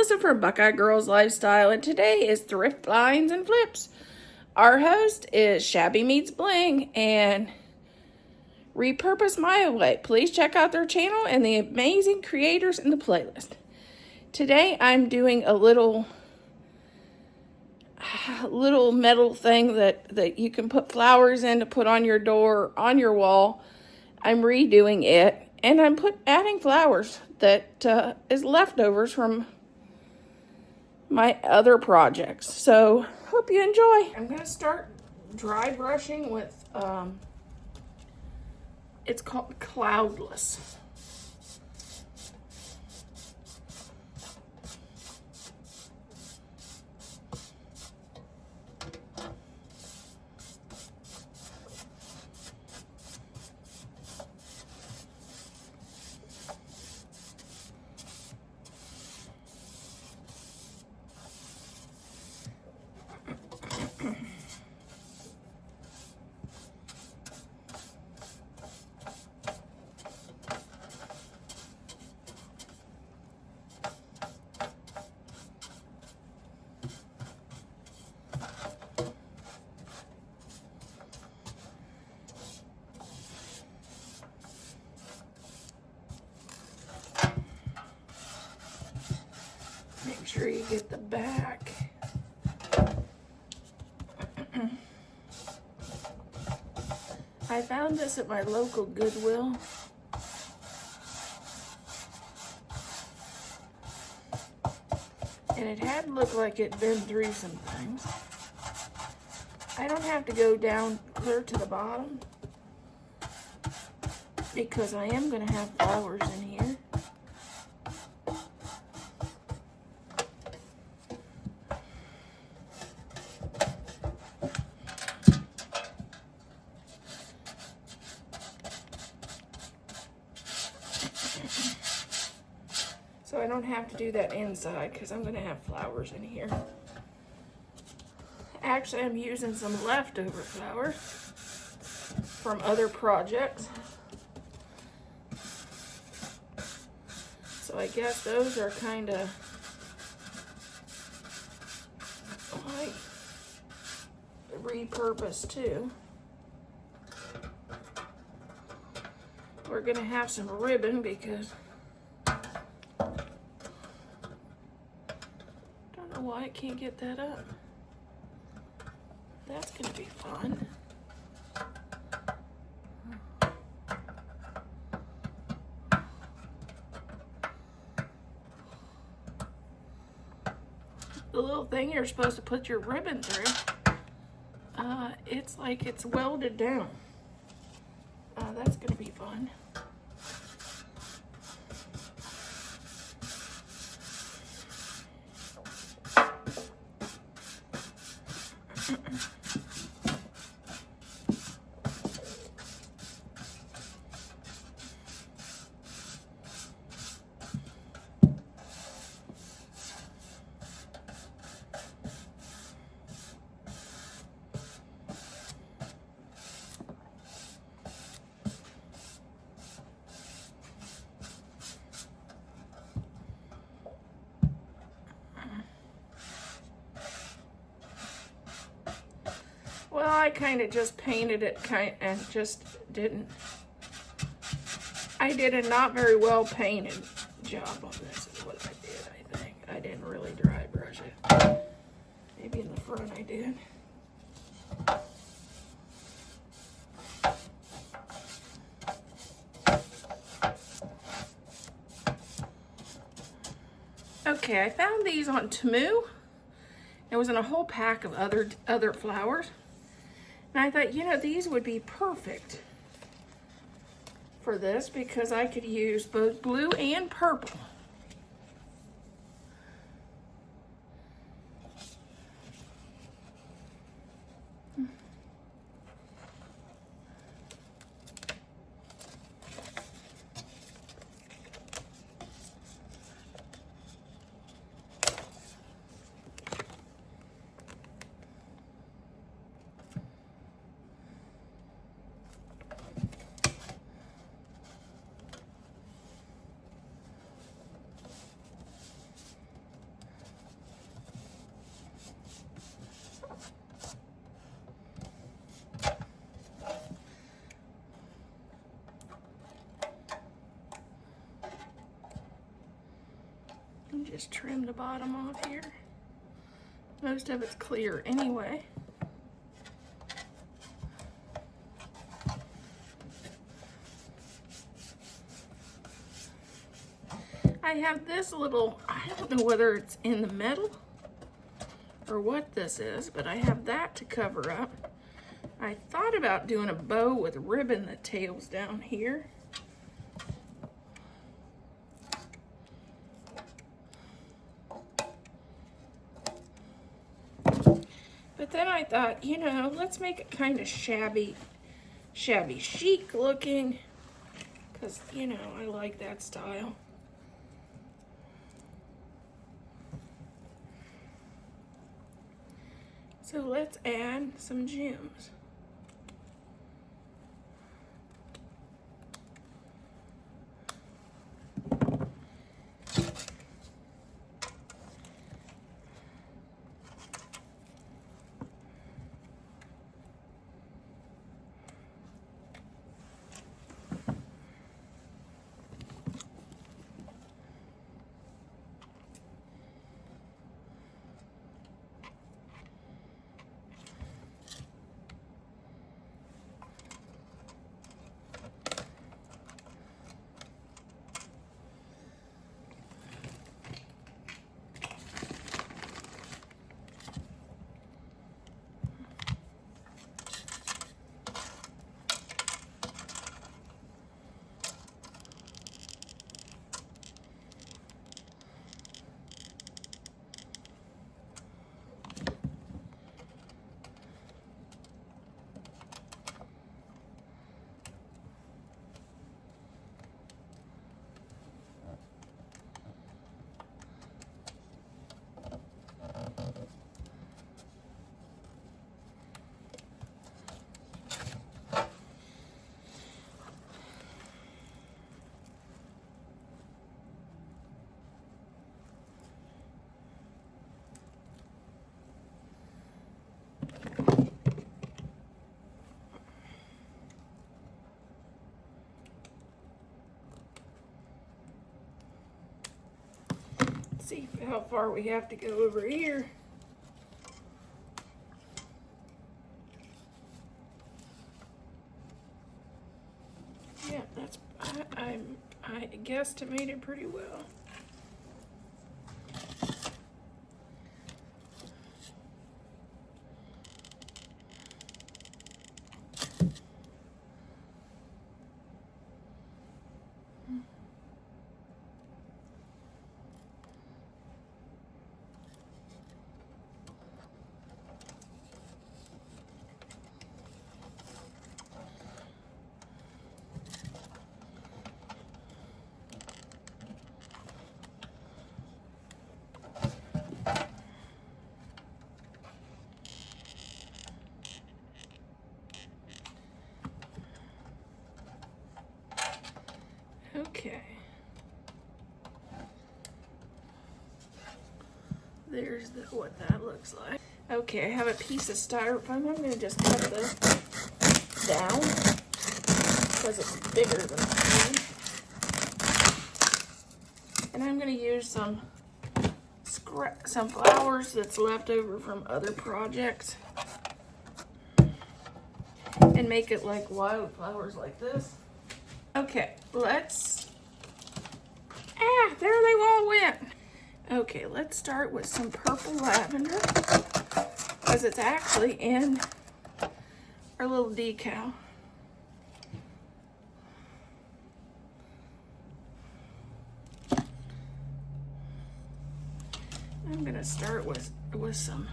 Melissa from Buckeye Girls Lifestyle, and today is Thrift Finds and Flips. Our host is Shabby Meets Bling and Repurpose My Way. Please check out their channel and the amazing creators in the playlist. Today I'm doing a little metal thing that you can put flowers in to put on your door, on your wall. I'm redoing it, and I'm adding flowers that is leftovers from my other projects. So hope you enjoy. I'm gonna start dry brushing with it's called Cloudless. Make sure you get the back. I found this at my local Goodwill. And it had looked like it'd been through some things. I don't have to go down clear to the bottom because I am going to have flowers in here. So I don't have to do that inside because I'm going to have flowers in here. Actually, I'm using some leftover flowers from other projects. So I guess those are kind of like repurposed too. We're going to have some ribbon because why I can't get that up. That's gonna be fun. The little thing you're supposed to put your ribbon through, it's like it's welded down. That's gonna be fun. Well, I kind of just painted it and just didn't. I did a not very well painted job on this is what I did, I think. I didn't really dry brush it. Maybe in the front I did. Okay, I found these on Temu. It was in a whole pack of other flowers. And I thought, you know, these would be perfect for this because I could use both blue and purple. And just trim the bottom off here. Most of it's clear anyway. I have this little, I don't know whether it's in the middle or what this is, but I have that to cover up. I thought about doing a bow with ribbon that tails down here. But then I thought, you know, let's make it kind of shabby chic looking, because, you know, I like that style. So let's add some gems. See how far we have to go over here. Yeah, that's I guesstimated pretty well. Okay. There's what that looks like. Okay, I have a piece of styrofoam. I'm going to just cut this down because it's bigger than mine. And I'm going to use some flowers that's left over from other projects and make it like wildflowers like this. Okay, let's, there they all went. Okay, let's start with some purple lavender because it's actually in our little decal. I'm gonna start with some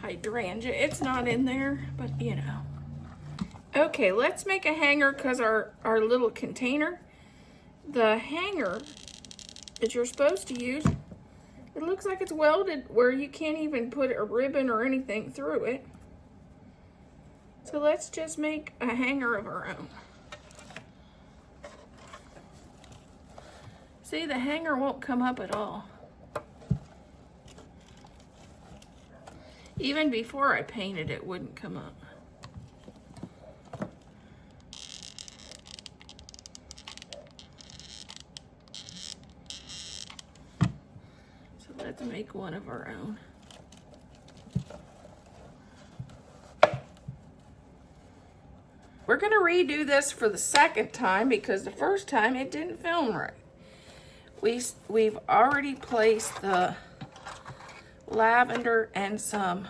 hydrangea. It's not in there, but you know. Okay, let's make a hanger because our little container, the hanger that you're supposed to use, it looks like it's welded where you can't even put a ribbon or anything through it. So let's just make a hanger of our own. See, the hanger won't come up at all. Even before I painted it, wouldn't come up. to make one of our own. We're going to redo this for the second time because the first time it didn't film right. We've already placed the lavender and some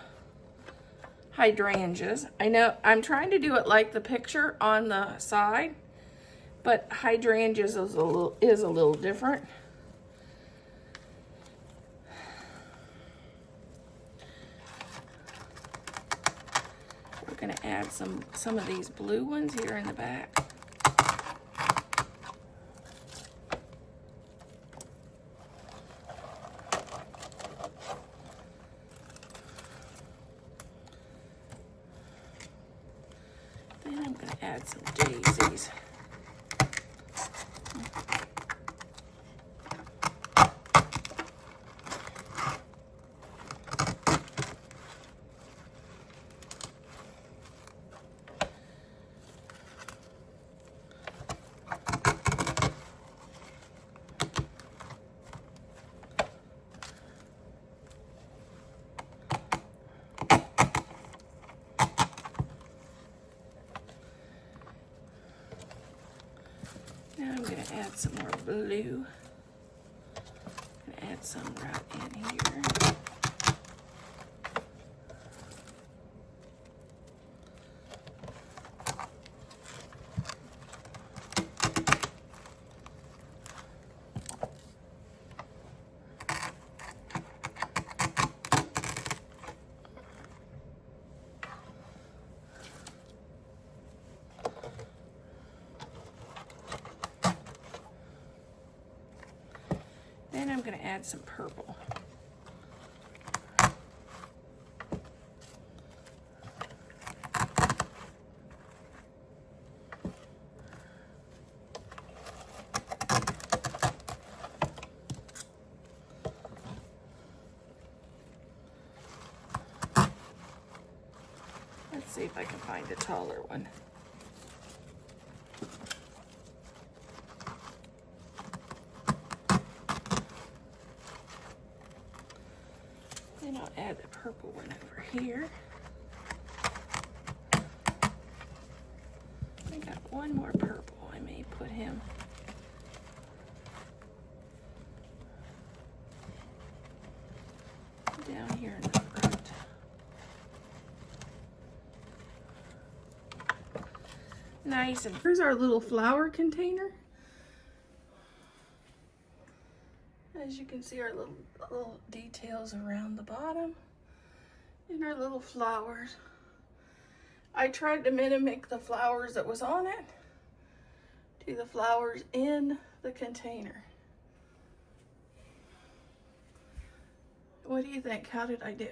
hydrangeas. I know I'm trying to do it like the picture on the side, but hydrangeas is a little different. We're going to add some of these blue ones here in the back. Then I'm going to add some daisies. Now I'm going to add some more blue. I'm going to add some right in here. Then I'm going to add some purple. Let's see if I can find a taller one. Then I'll add the purple one over here. I got one more purple. I may put him down here in the front. Nice. And here's our little flower container. As you can see, our little details around the bottom and our little flowers. I tried to mimic the flowers that was on it to the flowers in the container. What do you think? How did I do?